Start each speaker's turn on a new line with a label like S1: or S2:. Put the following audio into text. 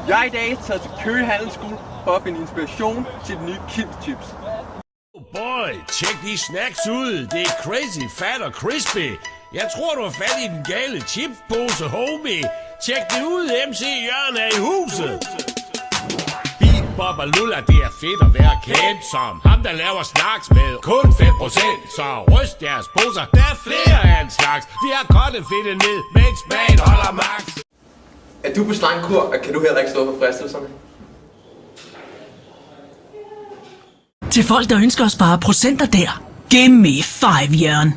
S1: Jeg er i dag taget til Køge Handelsskole for at finde inspiration til de nye Kims chips.
S2: Oh boy, tjek de snacks ud. Det er crazy, fat og crispy. Jeg tror, du har fat i den gale chipspose, homie. Tjek det ud, MC Jørgen er i huset. Beat, Bob og Lulla, det er fedt at være kendt som ham, der laver snacks med kun 5%. Så ryst jeres poser, der er flere af en slags. Vi har godt fedt ned, mens magen holder max.
S1: Er du på slangkur, og kan du heller ikke stå for fristelserne?
S3: Til folk, der ønsker at spare procenter der. Gimme 5, Jørgen.